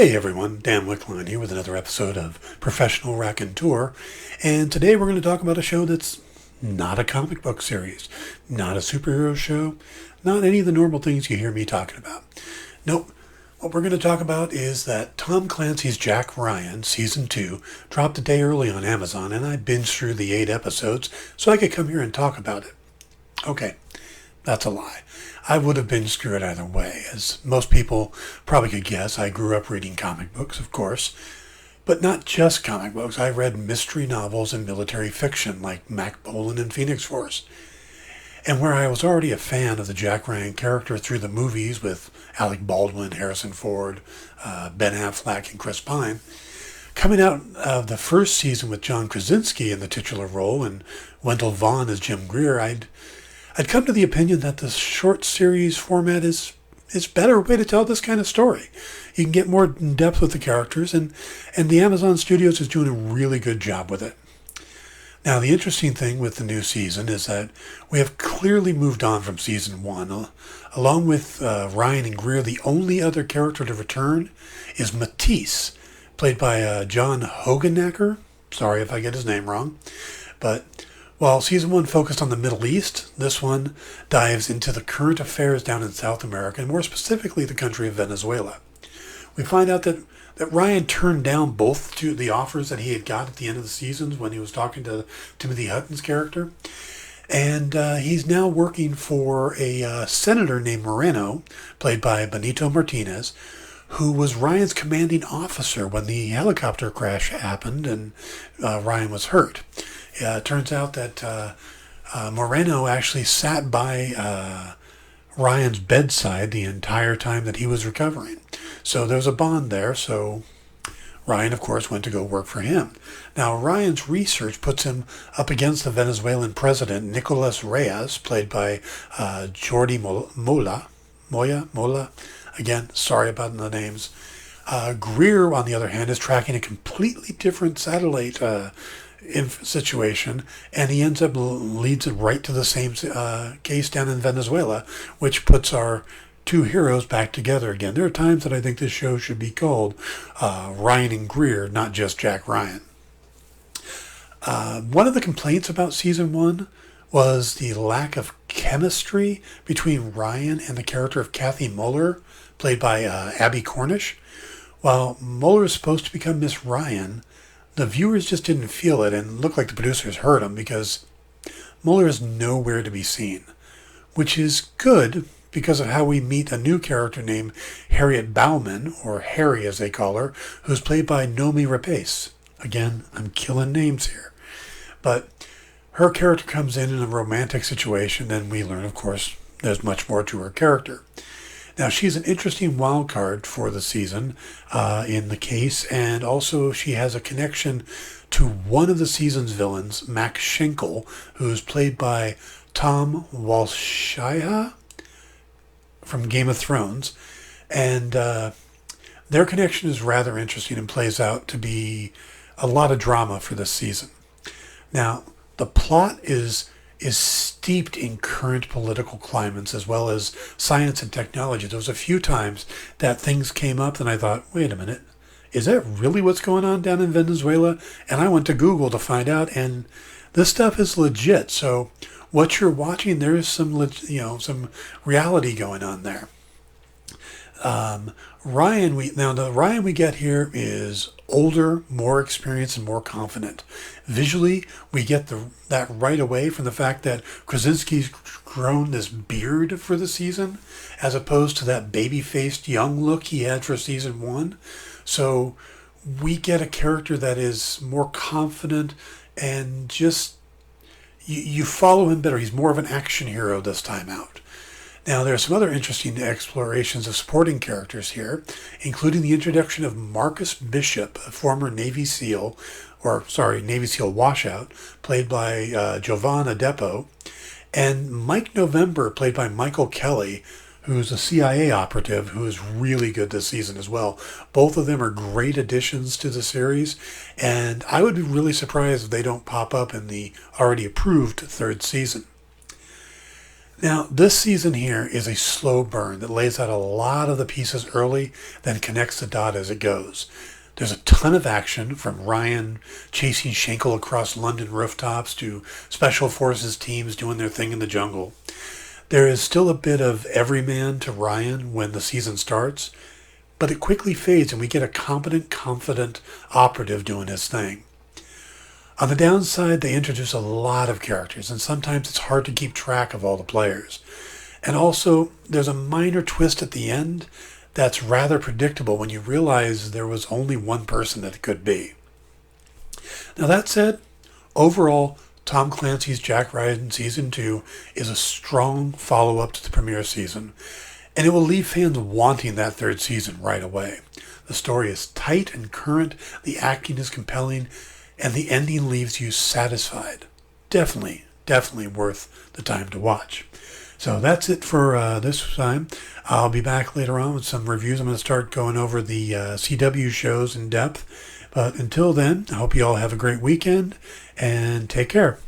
Hey everyone, Dan Wickline here with another episode of Professional Raconteur, and today we're going to talk about a show that's not a comic book series, not a superhero show, not any of the normal things you hear me talking about. Nope, what we're going to talk about is that Tom Clancy's Jack Ryan, Season 2, dropped a day early on Amazon, and I binged through the 8 episodes so I could come here and talk about it. Okay, that's a lie. I would have binged through it either way. As most people probably could guess, I grew up reading comic books, of course. But not just comic books. I read mystery novels and military fiction like Mac Bolan and Phoenix Force. And where I was already a fan of the Jack Ryan character through the movies with Alec Baldwin, Harrison Ford, Ben Affleck, and Chris Pine, coming out of the first season with John Krasinski in the titular role and Wendell Vaughn as Jim Greer, I'd come to the opinion that the short series format is a better way to tell this kind of story. You can get more in depth with the characters, and the Amazon Studios is doing a really good job with it. Now, the interesting thing with the new season is that we have clearly moved on from Season 1. Along with Ryan and Greer, the only other character to return is Matisse, played by John Hogenacker. Sorry if I get his name wrong. But while Season 1 focused on the Middle East, this one dives into the current affairs down in South America, and more specifically the country of Venezuela. We find out that Ryan turned down both the offers that he had got at the end of the seasons when he was talking to Timothy Hutton's character. And he's now working for a senator named Moreno, played by Benito Martinez, who was Ryan's commanding officer when the helicopter crash happened and Ryan was hurt. It turns out that Moreno actually sat by Ryan's bedside the entire time that he was recovering. So there's a bond there. So Ryan, of course, went to go work for him. Now, Ryan's research puts him up against the Venezuelan president, Nicolas Reyes, played by Jordi Mola. Again, sorry about the names. Greer, on the other hand, is tracking a completely different satellite situation, and he ends up leads it right to the same case down in Venezuela, which puts our two heroes back together again. There are times that I think this show should be called Ryan and Greer, not just Jack Ryan. One of the complaints about Season 1 was the lack of chemistry between Ryan and the character of Kathy Muller, played by Abby Cornish. While Muller is supposed to become Miss Ryan, the viewers just didn't feel it and looked like the producers heard them because Muller is nowhere to be seen, which is good because of how we meet a new character named Harriet Bauman, or Harry as they call her, who's played by Nomi Rapace. Again, I'm killing names here. But her character comes in a romantic situation, and we learn, of course, there's much more to her character. Now, she's an interesting wild card for the season in the case, and also she has a connection to one of the season's villains, Max Schenkel, who's played by Tom Walshia from Game of Thrones. And their connection is rather interesting and plays out to be a lot of drama for this season. Now, the plot is steeped in current political climates as well as science and technology. There was a few times that things came up and I thought, wait a minute, is that really what's going on down in Venezuela? And I went to Google to find out, and this stuff is legit. So what you're watching, there is some reality going on there. The Ryan we get here is older, more experienced, and more confident. Visually, we get that right away from the fact that Krasinski's grown this beard for the season, as opposed to that baby-faced young look he had for Season 1. So we get a character that is more confident and just, you follow him better. He's more of an action hero this time out. Now, there are some other interesting explorations of supporting characters here, including the introduction of Marcus Bishop, a former Navy SEAL washout, played by Jovan Adepo, and Mike November, played by Michael Kelly, who's a CIA operative who is really good this season as well. Both of them are great additions to the series, and I would be really surprised if they don't pop up in the already approved third season. Now, this season here is a slow burn that lays out a lot of the pieces early, then connects the dot as it goes. There's a ton of action, from Ryan chasing Schenkel across London rooftops to Special Forces teams doing their thing in the jungle. There is still a bit of everyman to Ryan when the season starts, but it quickly fades and we get a competent, confident operative doing his thing. On the downside, they introduce a lot of characters, and sometimes it's hard to keep track of all the players. And also, there's a minor twist at the end that's rather predictable when you realize there was only one person that it could be. Now that said, overall, Tom Clancy's Jack Ryan Season 2 is a strong follow-up to the premiere season, and it will leave fans wanting that third season right away. The story is tight and current, the acting is compelling, and the ending leaves you satisfied. Definitely worth the time to watch. So that's it for this time. I'll be back later on with some reviews. I'm going to start going over the CW shows in depth. But until then, I hope you all have a great weekend and take care.